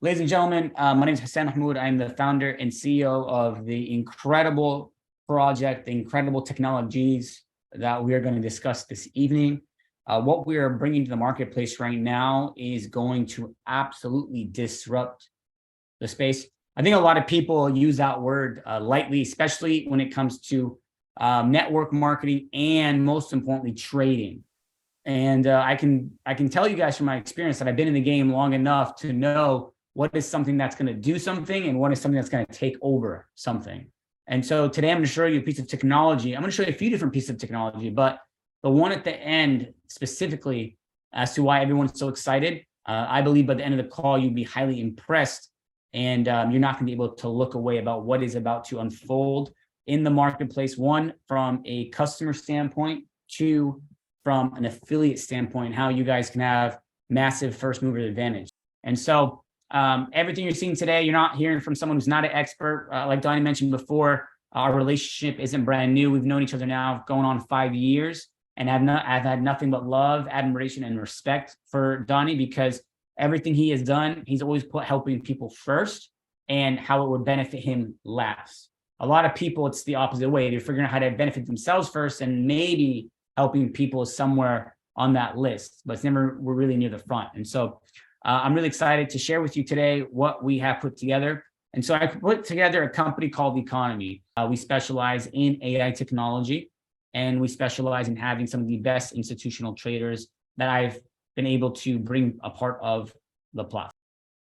Ladies and gentlemen, my name is Hassan Mahmoud. I'm the founder and CEO of the incredible project, the incredible technologies that we are going to discuss this evening. What we are bringing to the marketplace right now is going to absolutely disrupt the space. I think a lot of people use that word lightly, especially when it comes to network marketing and, most importantly, trading. And I can tell you guys from my experience that I've been in the game long enough to know what is something that's going to do something and what is something that's going to take over something. And so today I'm going to show you a piece of technology. I'm going to show you a few different pieces of technology, but the one at the end specifically as to why everyone's so excited, I believe by the end of the call, you'll be highly impressed and you're not going to be able to look away about what is about to unfold in the marketplace. One, from a customer standpoint, two, from an affiliate standpoint, how you guys can have massive first mover advantage. And so everything you're seeing today, you're not hearing from someone who's not an expert. Like Donnie mentioned before, our relationship isn't brand new. We've known each other now going on 5 years, and I've had nothing but love, admiration, and respect for Donnie because everything he has done, he's always put helping people first and how it would benefit him last. A lot of people, it's the opposite way. They're figuring out how to benefit themselves first, and maybe helping people is somewhere on that list, but it's never we're really near the front. And so I'm really excited to share with you today what we have put together. And so I put together a company called Eaconomy. We specialize in AI technology, and we specialize in having some of the best institutional traders that I've been able to bring a part of the platform.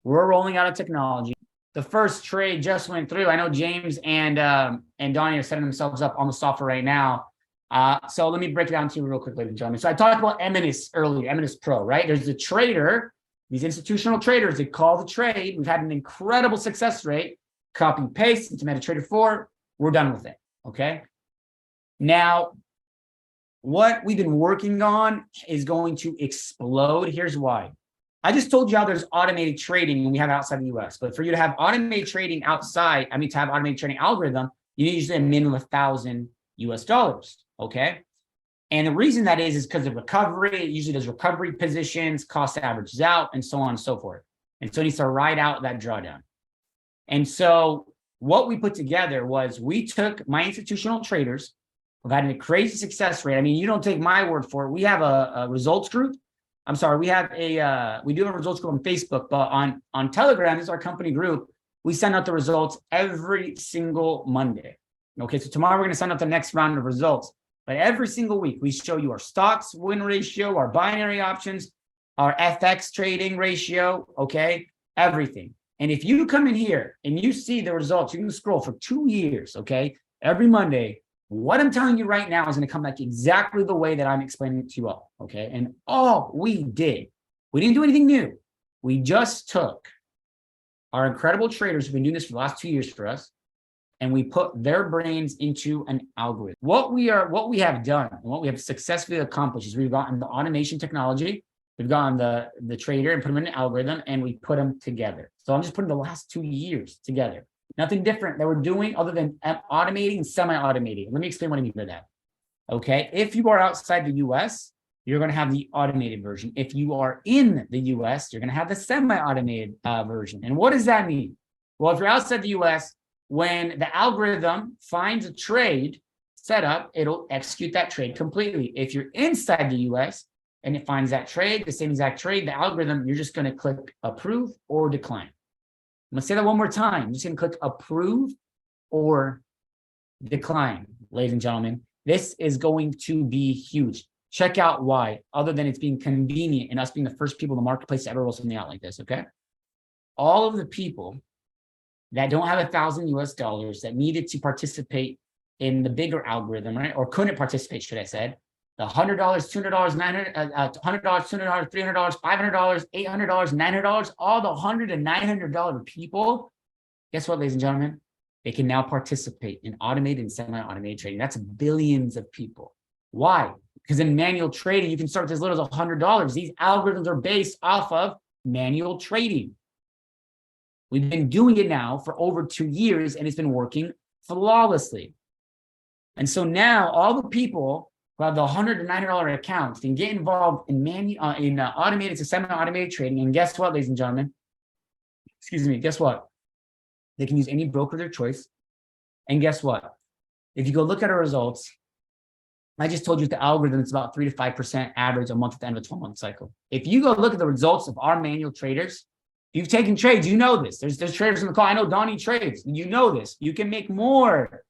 We're rolling out a technology. The first trade just went through. I know James and Donnie are setting themselves up on the software right now. So let me break it down to you real quick, ladies and gentlemen. So I talked about Eminus earlier, Eminus Pro, right? There's the trader. These institutional traders, they call the trade. We've had an incredible success rate. Copy and paste into MetaTrader 4. We're done with it, okay? Now, what we've been working on is going to explode. Here's why. I just told you how there's automated trading and we have it outside the US. But for you to have automated trading outside, to have automated trading algorithm, you need usually a minimum of $1,000 US, okay? And the reason that is because of recovery. It usually does recovery positions, cost averages out, and so on and so forth. And so it needs to ride out that drawdown. And so what we put together was we took my institutional traders. We've had a crazy success rate. I mean, you don't take my word for it. We have a results group. I'm sorry, we do have a results group on Facebook, but on Telegram, this is our company group. We send out the results every single Monday. Okay, so tomorrow we're going to send out the next round of results. But every single week, we show you our stocks win ratio, our binary options, our FX trading ratio, okay, everything. And if you come in here and you see the results, you can scroll for 2 years, okay, every Monday. What I'm telling you right now is going to come back exactly the way that I'm explaining it to you all, okay? And all we did, we didn't do anything new. We just took our incredible traders who've been doing this for the last 2 years for us, and we put their brains into an algorithm. What we have done, and what we have successfully accomplished is we've gotten the automation technology, we've gotten the trader and put them in an algorithm, and we put them together. So I'm just putting the last 2 years together. Nothing different that we're doing other than automating and semi-automating. Let me explain what I mean by that. Okay, if you are outside the US, you're going to have the automated version. If you are in the US, you're going to have the semi-automated version. And what does that mean? Well, if you're outside the US, when the algorithm finds a trade set up, it'll execute that trade completely. If you're inside the US and it finds that trade, the same exact trade, the algorithm, you're just going to click approve or decline. I'm going to say that one more time. I'm just going to click approve or decline, ladies and gentlemen. This is going to be huge. Check out why, other than it's being convenient and us being the first people in the marketplace to ever roll something out like this, okay? All of the people that don't have $1,000 that needed to participate in the bigger algorithm, right? Or couldn't participate, should I say? The $100, $200, $900, $100, $200, $300, $500, $800, $900, all the $100 and $900 people, guess what, ladies and gentlemen? They can now participate in automated and semi-automated trading. That's billions of people. Why? Because in manual trading, you can start with as little as $100. These algorithms are based off of manual trading. We've been doing it now for over 2 years, and it's been working flawlessly. And so now all the people who have the $100 to $900 accounts can get involved in automated to semi-automated trading. And guess what, ladies and gentlemen? excuse me, guess what? They can use any broker of their choice. And guess what? If you go look at our results, I just told you the algorithm is about 3 to 5% average a month at the end of a 12-month cycle. If you go look at the results of our manual traders, if you've taken trades, you know this. There's traders in the call. I know Donnie trades. You know this. You can make more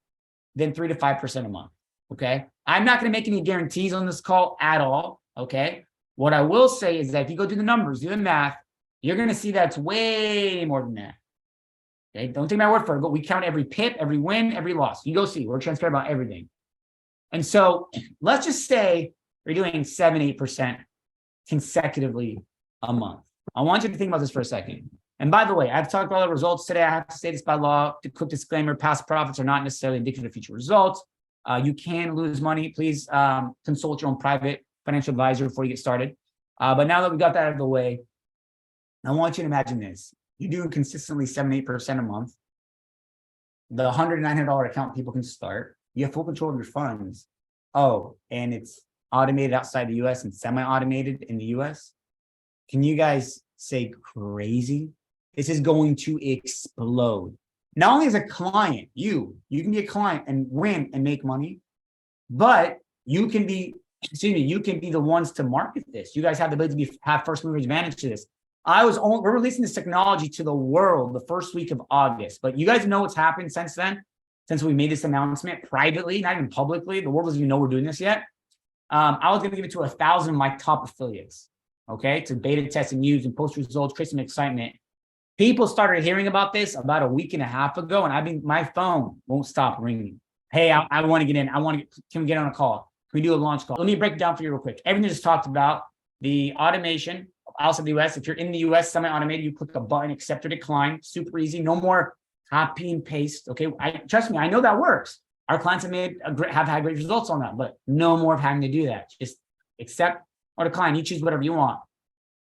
than 3 to 5% a month. Okay. I'm not going to make any guarantees on this call at all. Okay. What I will say is that if you go do the numbers, do the math, you're going to see that's way more than that. Okay. Don't take my word for it, but we count every pip, every win, every loss. You go see. We're transparent about everything. And so let's just say we're doing 7, 8% consecutively a month. I want you to think about this for a second. And by the way, I've talked about the results today. I have to say this by law. The quick disclaimer: past profits are not necessarily indicative of future results. You can lose money. Please consult your own private financial advisor before you get started. But now that we got that out of the way, I want you to imagine this. You're doing consistently 7, 8% a month. The $100, $900 account people can start. You have full control of your funds. Oh, and it's automated outside the US and semi-automated in the US. Can you guys say crazy? This is going to explode. Not only as a client, you can be a client and win and make money, but you can be, you can be the ones to market this. You guys have the ability to have first mover advantage to this. We're releasing this technology to the world the first week of August, but you guys know what's happened since then, since we made this announcement privately, not even publicly. The world doesn't even know we're doing this yet. I was going to give it to 1,000 of my top affiliates, okay, to beta test and use and post results, create some excitement. People started hearing about this about a week and a half ago, and my phone won't stop ringing. Hey, I want to get in. Can we get on a call? Can we do a launch call? Let me break it down for you real quick. Everything just talked about, the automation outside the US. If you're in the US, semi-automated, you click a button, accept or decline. Super easy. No more copy and paste. Okay. Trust me, I know that works. Our clients have had great results on that, but no more of having to do that. Just accept or decline. You choose whatever you want.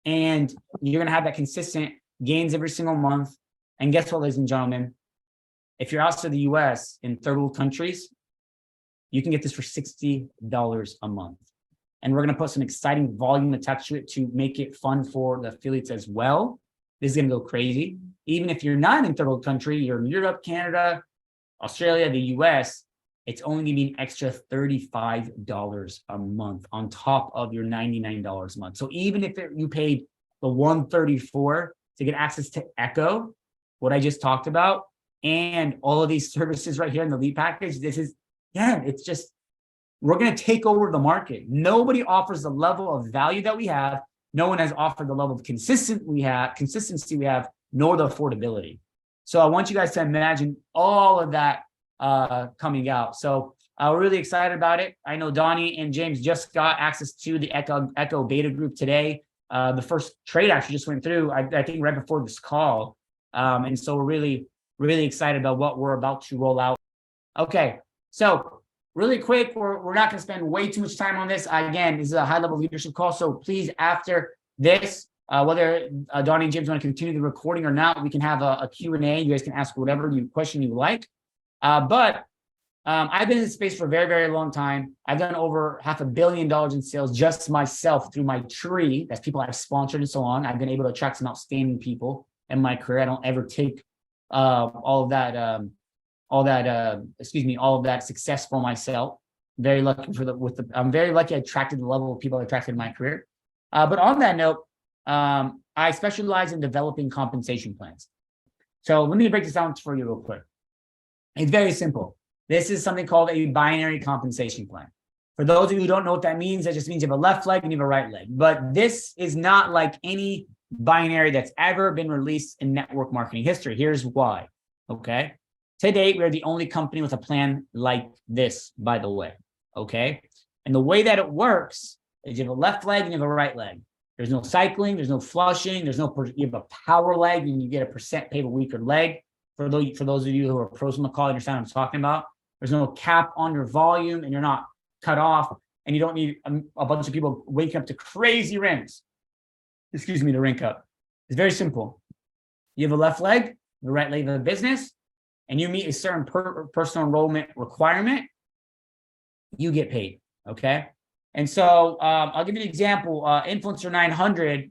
And you're going to have that consistent gains every single month. And guess what, ladies and gentlemen? If you're outside the US in third world countries, you can get this for $60 a month. And we're going to put some exciting volume attached to it to make it fun for the affiliates as well. This is going to go crazy. Even if you're not in third world country, you're in Europe, Canada, Australia, the US, it's only going to be an extra $35 a month on top of your $99 a month. So even if you paid the $134 to get access to Echo, what I just talked about, and all of these services right here in the lead package, it's just, we're going to take over the market. Nobody offers the level of value that we have. No one has offered the level of consistency we have, nor the affordability. So I want you guys to imagine all of that coming out. So we're really excited about it. I know Donnie and James just got access to the Echo beta group today. The first trade actually just went through, I think right before this call. And so we're really, really excited about what we're about to roll out. Okay, so really quick, we're not going to spend way too much time on this. Again, this is a high-level leadership call. So please, after this, whether Donnie and James want to continue the recording or not, we can have a Q&A. You guys can ask whatever question you like. But I've been in this space for a very, very long time. I've done over $500 million in sales just myself through my tree. That's people I've sponsored and so on. I've been able to attract some outstanding people in my career. I don't ever take all of that success for myself. Very lucky I'm very lucky I attracted the level of people I attracted in my career. But on that note, I specialize in developing compensation plans. So let me break this down for you real quick. It's very simple. This is something called a binary compensation plan. For those of you who don't know what that means, that just means you have a left leg and you have a right leg. But this is not like any binary that's ever been released in network marketing history. Here's why. Okay. To date, we're the only company with a plan like this, by the way. Okay. And the way that it works is you have a left leg and you have a right leg. There's no cycling, there's no flushing, you have a power leg and you get a percent pay a weaker leg. For those of you who are pros on the call, understand what I'm talking about. There's no cap on your volume and you're not cut off, and you don't need a bunch of people waking up to crazy rings. Excuse me, to rank up. It's very simple. You have a left leg, the right leg of the business, and you meet a certain personal enrollment requirement, you get paid, okay? And so I'll give you an example. Influencer 900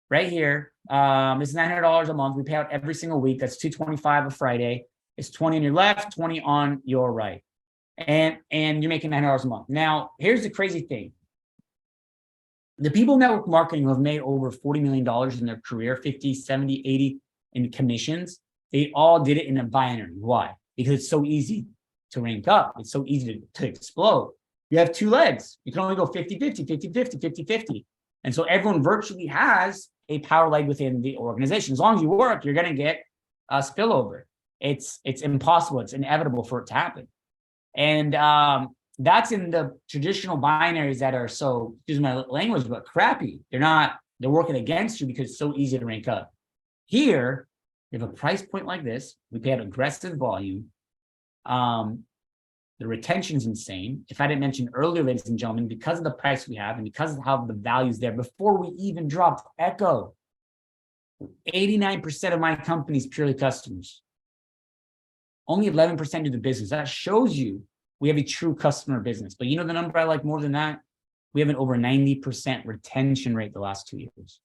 right here, It's $900 a month. We pay out every single week. That's $225 a Friday. It's 20 on your left, 20 on your right. And you're making $900 a month. Now, here's the crazy thing. The people in network marketing who have made over $40 million in their career, 50, 70, 80 in commissions, they all did it in a binary. Why? Because it's so easy to rank up. It's so easy to explode. You have two legs. You can only go 50-50, 50-50, 50-50. And so everyone virtually has a power leg within the organization. As long as you work, you're going to get a spillover. It's impossible. It's inevitable for it to happen. And that's in the traditional binaries that are so, excuse my language, but crappy. They're working against you because it's so easy to rank up. Here, we have a price point like this. We pay out aggressive volume. The retention is insane. If I didn't mention earlier, ladies and gentlemen, because of the price we have and because of how the value is there, before we even dropped Echo, 89% of my company is purely customers. Only 11% do the business. That shows you we have a true customer business. But you know the number I like more than that? We have an over 90% retention rate the last 2 years.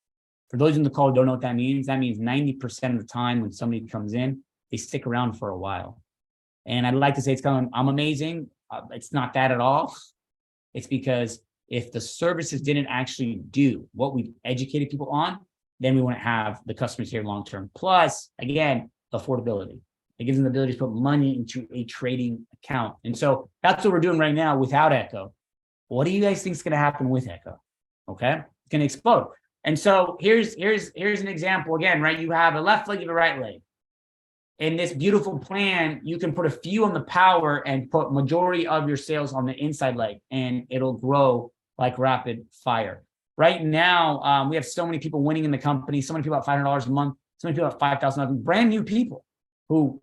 For those in the call who don't know what that means 90% of the time when somebody comes in, they stick around for a while. And I'd like to say it's kind of, I'm amazing. It's not that at all. It's because if the services didn't actually do what we've educated people on, then we wouldn't have the customers here long-term. Plus, again, affordability. It gives them the ability to put money into a trading account. And so that's what we're doing right now without Echo. What do you guys think is going to happen with Echo? Okay, it's going to explode. And so here's an example again, right? You have a left leg and a right leg. In this beautiful plan, you can put a few on the power and put majority of your sales on the inside leg, and it'll grow like rapid fire. Right now, we have so many people winning in the company, so many people at $500 a month, so many people at $5,000, brand new people who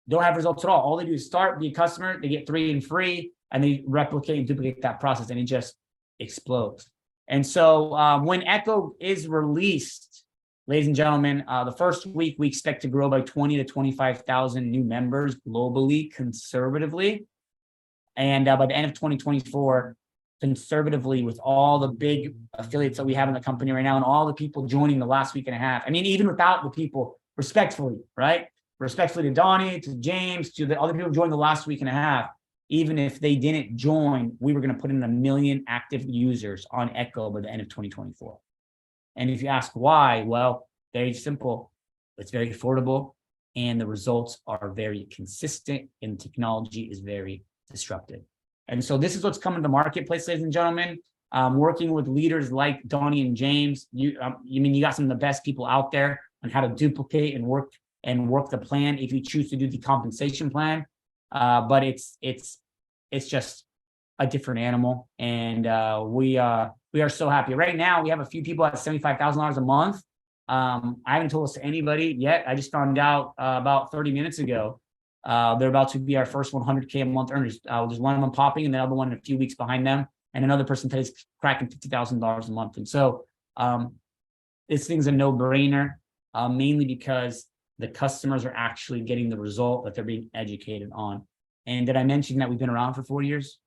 don't have results at all. All they do is start, be a customer, they get 3 and free, and they replicate and duplicate that process, and it just explodes. And so when Echo is released, ladies and gentlemen, the first week we expect to grow by 20 to 25,000 new members globally, conservatively. And by the end of 2024, conservatively, with all the big affiliates that we have in the company right now and all the people joining the last week and a half. I mean, even without the people, respectfully, right? Respectfully to Donnie, to James, to the other people who joined the last week and a half, even if they didn't join, we were going to put in 1 million active users on Echo by the end of 2024. And if you ask why, well, very simple. It's very affordable, and the results are very consistent, and technology is very disruptive. And so this is what's coming to the marketplace, ladies and gentlemen. Working with leaders like Donnie and James, you got some of the best people out there on how to duplicate and work the plan if you choose to do the compensation plan. But it's just a different animal, and we are so happy. Right now, we have a few people at $75,000 a month. I haven't told this to anybody yet. I just found out about 30 minutes ago. They're about to be our first 100K a month earners. There's one of them popping, and the other one a few weeks behind them, and another person today is cracking $50,000 a month. And so this thing's a no-brainer, mainly because the customers are actually getting the result that they're being educated on. And did I mention that we've been around for 4 years?